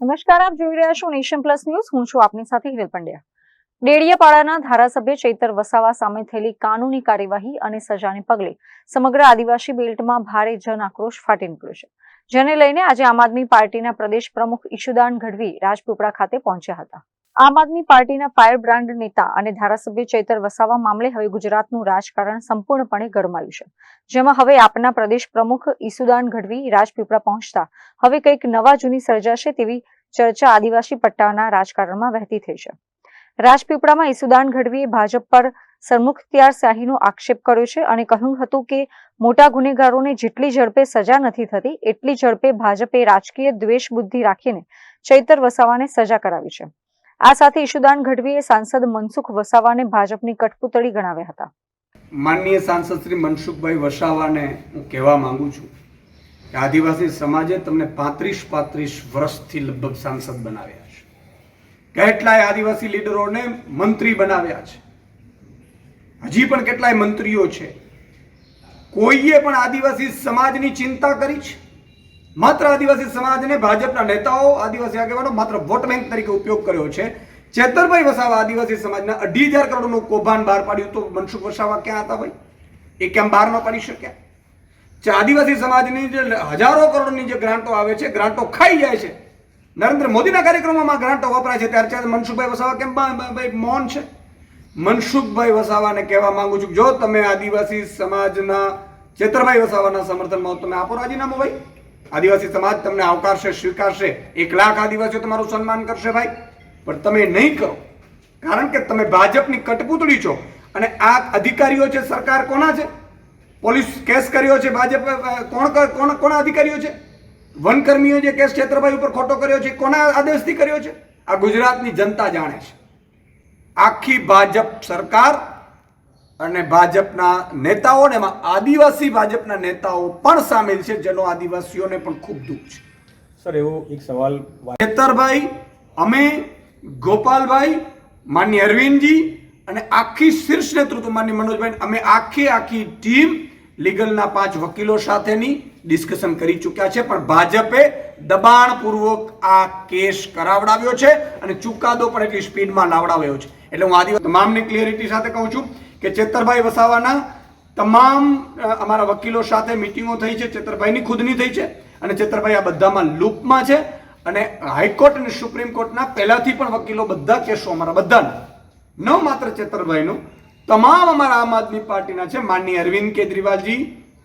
નમસ્કાર, આપ જોઈ રહ્યા છો નેશન પ્લસ ન્યૂઝ. હું છું આપની સાથે હિરલ પંડ્યા. ડેડિયાપાડાના ધારાસભ્ય ચૈતર વસાવા સામે થયેલી કાનૂની કાર્યવાહી અને સજાને પગલે સમગ્ર આદિવાસી બેલ્ટમાં ભારે જન આક્રોશ ફાટી નીકળ્યો છે, જેને લઈને આજે આમ આદમી પાર્ટીના પ્રદેશ પ્રમુખ ઈશુદાન ગઢવી રાજપીપળા ખાતે પહોંચ્યા હતા. આમ આદમી પાર્ટીના ફાયર બ્રાન્ડ નેતા અને ધારાસભ્ય ચૈતર વસાવા મામલે હવે ગુજરાતનું રાજકારણ સંપૂર્ણપણે ગરમાયું છે, જેમાં હવે આપના પ્રદેશ પ્રમુખ ઈશુદાન ગઢવી રાજપીપળા પહોંચતા હવે કંઈક નવા જૂની સર્જાશે તેવી ચર્ચા આદિવાસી પટ્ટાના રાજકારણમાં વહેતી થઈ છે. રાજપીપળામાં ઈશુદાન ગઢવીએ ભાજપ પર સરમુખત્યારશાહીનો આક્ષેપ કર્યો છે અને કહ્યું હતું કે મોટા ગુનેગારોને જેટલી ઝડપે સજા નથી થતી એટલી ઝડપે ભાજપે રાજકીય દ્વેષ બુદ્ધિ રાખીને ચૈતર વસાવાને સજા કરાવી છે. આ સાથે ઈશુદાન ગઢવીએ સાંસદ મનસુખ વસાવાને ભાજપની કઠપૂતળી ગણાવ્યા હતા. માનનીય સાંસદ શ્રી મનસુખભાઈ વસાવાને હું કહેવા માંગુ છું કે આદિવાસી સમાજે તમને 35 વર્ષથી લગભગ સાંસદ બનાવ્યા છે. કેટલાય આદિવાસી લીડરોને મંત્રી બનાવ્યા છે. હજી પણ કેટલાય મંત્રીઓ છે. કોઈએ પણ આદિવાસી સમાજની ચિંતા કરી છે? માત્ર આદિવાસી સમાજને ભાજપના નેતાઓ, આદિવાસી આગેવાનો માત્ર વોટ બેંક તરીકે ઉપયોગ કર્યો છે. ચેતરભાઈ વસાવા આદિવાસી સમાજના 2,500 કરોડનું કૌભાંડ બહાર પાડ્યું તો મનસુખ વસાવા ક્યાં હતા ભાઈ? એ કેમ બહાર ન પાડી શક્યા? આદિવાસી સમાજની જે હજારો કરોડની જે ગ્રાન્ટો આવે છે, ગ્રાન્ટો ખાઈ જાય છે. નરેન્દ્ર મોદીના કાર્યક્રમોમાં ગ્રાન્ટો વપરાય છે, ત્યારે મનસુખભાઈ વસાવા કેમ ભાઈ મૌન છે? મનસુખભાઈ વસાવાને કહેવા માંગુ છું, જો તમે આદિવાસી સમાજના ચેતરભાઈ વસાવાના સમર્થનમાં તમે આપો રાજીનામું ભાઈ. આદિવાસી સમાજ તમને આવકારશે, સ્વીકારશે. 1 લાખ આદિવાસીઓ તમારું સન્માન કરશે ભાઈ. પણ તમે નહીં કરો, કારણ કે તમે ભાજપની કઠપૂતળી છો. અને આ અધિકારીઓ છે, સરકાર કોના છે? પોલીસ કેસ કર્યો છે ભાજપ, કોના અધિકારીઓ છે? વનકર્મીઓ જે કેસ ચેતરભાઈ ઉપર ખોટો કર્યો છે, કોના આદેશથી કર્યો છે? આ ગુજરાતની જનતા જાણે છે. આખી ભાજપ સરકાર અને ભાજપના નેતાઓ, ને એમાં આદિવાસી ભાજપના નેતાઓ પણ સામેલ છે, જેનો આદિવાસીઓને પણ ખૂબ દુઃખ છે. સર, એવો એક સવાલ. ચેતરભાઈ, અમે, ગોપાલભાઈ, માનનીય અરવિંદજી અને આખી શીર્ષ નેતૃત્વ માનનીય મનોજભાઈ, અમે આખી ટીમ લીગલના 5 વકીલો સાથેની ડિસ્કશન કરી ચૂક્યા છે. પણ ભાજપે દબાણપૂર્વક આ કેસ કરાવડાવ્યો છે અને ચુકાદો પણ એટલી સ્પીડમાં લાવડાવ્યો છે. એટલે હું આદિવાસી તમામની ક્લિયરિટી સાથે કહું છું કે ચેતરભાઈ વસાવાના તમામ અમારા વકીલો સાથે મિટિંગો થઈ છે. ચેતરભાઈની ખુદની થઈ છે અને ચેતરભાઈ આ બધામાં લૂપમાં છે. અને હાઈકોર્ટ અને સુપ્રીમ કોર્ટના પહેલાથી પણ વકીલો બધા કેસો અમારા બધાના, ન માત્ર ચેતરભાઈનું, તમામ અમારા આમ આદમી પાર્ટીના છે. માનનીય અરવિંદ કેજરીવાલજી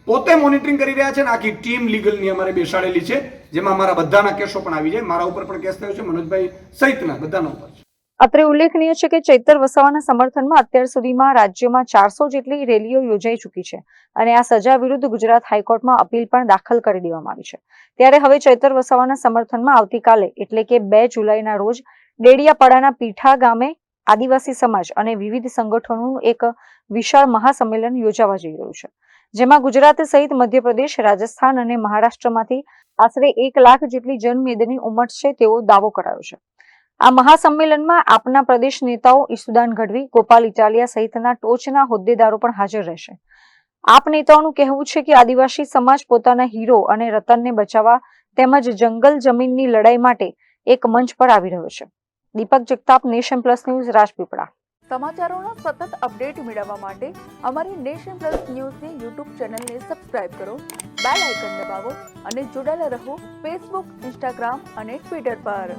પોતે મોનિટરિંગ કરી રહ્યા છે અને આખી ટીમ લીગલની અમારે બેસાડેલી છે, જેમાં અમારા બધાના કેસો પણ આવી જાય. મારા ઉપર પણ કેસ થયો છે, મનોજભાઈ સહિતના બધાના ઉપર છે. અત્રે ઉલ્લેખનીય છે કે ચૈતર વસાવાના સમર્થનમાં અત્યાર સુધીમાં રાજ્યમાં 400 જેટલી રેલીઓ યોજાઈ ચૂકી છે અને આ સજા વિરુદ્ધ ગુજરાત હાઈકોર્ટમાં અપીલ પણ દાખલ કરી દેવામાં આવી છે. ત્યારે હવે ચૈતર વસાવાના સમર્થનમાં આવતીકાલે એટલે કે 2 જુલાઈના રોજ ડેડિયાપાડાના પીઠા ગામે આદિવાસી સમાજ અને વિવિધ સંગઠનોનું એક વિશાળ મહાસંમેલન યોજાવા જઈ રહ્યું છે, જેમાં ગુજરાત સહિત મધ્યપ્રદેશ, રાજસ્થાન અને મહારાષ્ટ્રમાંથી આશરે 1 લાખ જેટલી જનમેદની ઉમટશે તેવો દાવો કરાયો છે. આ મહાસંમેલનમાં આપના પ્રદેશ નેતાઓ ઈશુદાન ગઢવી, ગોપાલ ઇટાલિયા સહિતના ટોચના હોદ્દેદારો પણ હાજર રહેશે. આપ નેતાઓનું કહેવું છે કે આદિવાસી સમાજ પોતાના હીરો અને રતનને બચાવવા તેમજ જંગલ જમીનની લડાઈ માટે એક મંચ પર આવી રહ્યો છે. Deepak Jagtap, nation plus news, Rajpipla. સમાચારોના સતત અપડેટ મેળવવા માટે અમારી નેશન પ્લસ ન્યૂઝની યુટ્યુબ ચેનલને સબસ્ક્રાઇબ કરો, બેલ આઇકન દબાવો અને જોડાયેલા રહો ફેસબુક, ઇન્સ્ટાગ્રામ અને ટ્વિટર પર.